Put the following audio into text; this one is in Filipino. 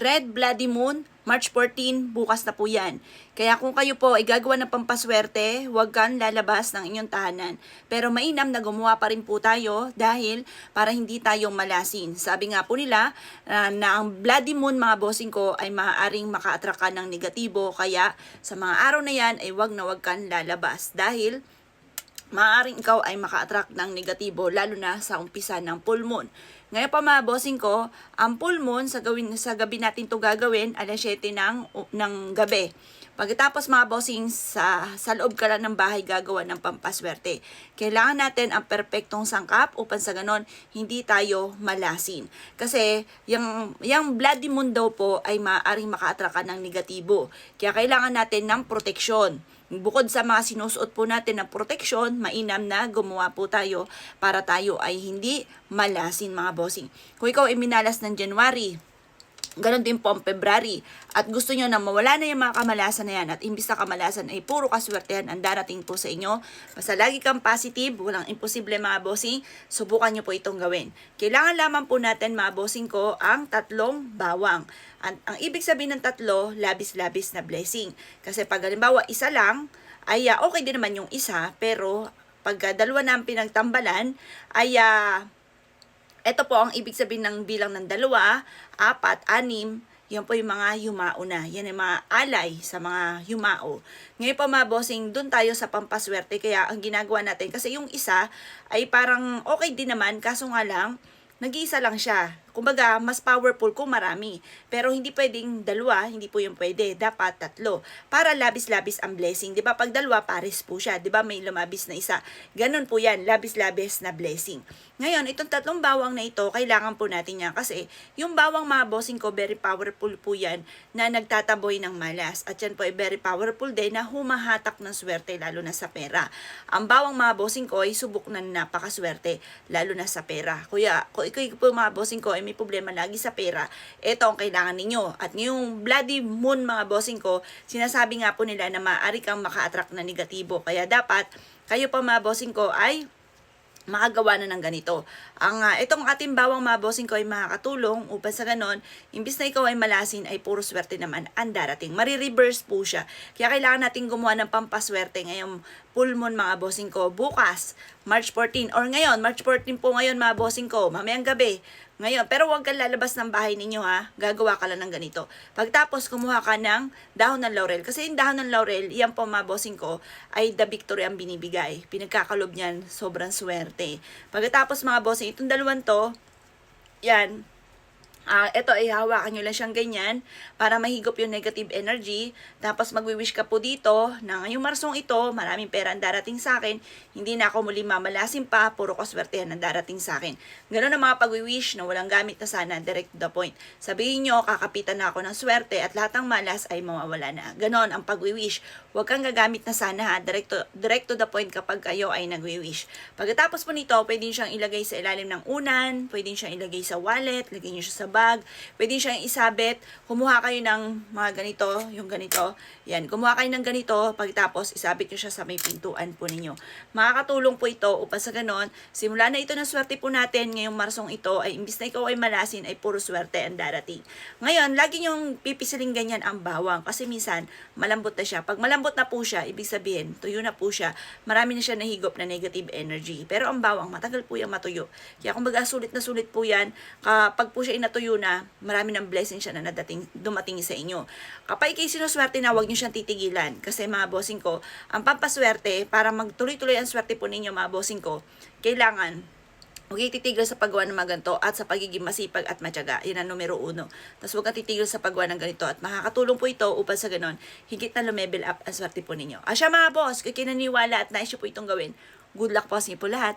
Red Bloody Moon, March 14, bukas na po yan. Kaya kung kayo po ay gagawa ng pampaswerte, huwag kang lalabas ng inyong tahanan. Pero mainam na gumawa pa rin po tayo dahil para hindi tayo malasin. Sabi nga po nila na ang Bloody Moon mga bossing ko ay maaaring maka-attract ka ng negatibo. Kaya sa mga araw na yan ay huwag na huwag kang lalabas dahil maaaring ikaw ay maka-attract ng negatibo lalo na sa umpisa ng full moon. Ngayon pa mga bossing ko, ang full moon sa gabi natin to gagawin alas 7 ng gabi. Pagkatapos mga bossing, sa loob ka lang ng bahay gagawa ng pampaswerte. Kailangan natin ang perpektong sangkap upang sa ganon hindi tayo malasin. Kasi yung bloody moon daw po ay maaaring maka-attract ka ng negatibo. Kaya kailangan natin ng proteksyon. Bukod sa mga sinusuot po natin ng proteksyon, mainam na gumawa po tayo para tayo ay hindi malasin mga bossing. Kung ikaw ay minalas ng January, ganon din po ang February, at gusto nyo na mawala na yung mga kamalasan na yan, at imbis na kamalasan ay puro kaswertehan ang darating po sa inyo, basta lagi kang positive, walang imposible mga bossing, subukan nyo po itong gawin. Kailangan lamang po natin mga bossing ko ang 3 bawang. Ang ibig sabihin ng 3, labis-labis na blessing. Kasi pag halimbawa isa lang, ay okay din naman yung isa, pero pag 2 na ang pinagtambalan, ay ito po ang ibig sabihin ng bilang ng 2, 4, 6, yan po yung mga yumao na. Yan yung mga alay sa mga yumao. Ngayon po mga bossing, dun tayo sa pampaswerte. Kaya ang ginagawa natin, kasi yung isa ay parang okay din naman, kaso nga lang, nag-iisa lang siya. Kumbaga, mas powerful kung marami. Pero hindi pwedeng 2, hindi po yung pwede. Dapat 3. Para labis-labis ang blessing. Diba? Pag 2, pares po siya. Diba? May lumabis na isa. Ganon po yan. Labis-labis na blessing. Ngayon, itong 3 bawang na ito, kailangan po natin yan. Kasi yung bawang mga bossing ko, very powerful po yan na nagtataboy ng malas. At yan po ay very powerful din na humahatak ng swerte, lalo na sa pera. Ang bawang mga bossing ko ay subok na napakaswerte, lalo na sa pera. Kuya, kung ikaw po mga bossing ko, may problema lagi sa pera, ito ang kailangan ninyo. At ngayong bloody moon mga bossing ko, sinasabi nga po nila na maaari kang maka-attract na negatibo. Kaya dapat, kayo pa mga bossing ko ay makagawa na ng ganito. Itong ating bawang mga bossing ko ay makakatulong upang sa ganon, imbis na ikaw ay malasin, ay puro swerte naman ang darating. Marireverse po siya. Kaya kailangan natin gumawa ng pampaswerte ngayong full moon mga bossing ko. Bukas, March 14, or ngayon, March 14 po ngayon mga bossing ko, mamayang gabi. Ngayon, pero huwag kang lalabas ng bahay ninyo ha. Gagawa ka lang ng ganito. Pagtapos, kumuha ka ng dahon ng laurel. Kasi yung dahon ng laurel, yan po mga bossing ko, ay the victory ang binibigay. Pinagkakalob niyan, sobrang swerte. Pagkatapos mga bossing, itong 2 to, yan, ito ay hawakan nyo lang siyang ganyan para mahigop yung negative energy. Tapos magwi-wish ka po dito na ngayong Marsong ito, maraming pera ang darating sa akin. Hindi na ako muli mamalasin pa, puro kaswertehan ang darating sa akin. Ganun ang mga pagwi-wish na walang gamit na sana, direct to the point. Sabihin nyo, kakapitan na ako ng swerte at lahat ng malas ay mawawala na. Ganon ang pagwi-wish. Huwag kang gagamit na sana ha, direct to the point kapag kayo ay nagwi-wish. Pagkatapos po nito, pwede siyang ilagay sa ilalim ng unan, pwede siyang ilagay sa wallet, lagay nyo siya sa bag, pwede siyang isabit. Kumuha kayo ng mga ganito, yung ganito. Yan, kumuha kayo ng ganito, pagkatapos isabit nyo siya sa may pintuan po ninyo. Makakatulong po ito upang sa ganon, simula na ito ng swerte po natin ngayong Marsong ito, ay imbis na ikaw ay malasin, ay puro swerte ang darating. Ngayon, lagi nyong pipisilin ganyan ang bawang kasi minsan malambot na siya. Pag malambot na po siya, ibig sabihin, tuyo na po siya, marami na siya nahigop na negative energy. Pero ang bawang, matagal po yung matuyo. Kaya kumbaga sulit na sulit po yan, kapag po siya inatuyo na, marami ng blessing siya na dumating sa inyo. Kapag kayo sinuswerte na, huwag nyo siyang titigilan. Kasi mga bossing ko, ang pampaswerte, para magtuloy-tuloy ang swerte po ninyo mga bossing ko, kailangan huwag kayo titigil sa paggawa ng mga ganito at sa pagiging masipag at matyaga. Yun ang numero 1. Tapos huwag kang titigil sa paggawa ng ganito at makakatulong po ito upang sa ganon, higit na lumevel up ang swerte po ninyo. Asya mga boss, kung kinaniwala at nais nyo po itong gawin, good luck po sa inyo po lahat.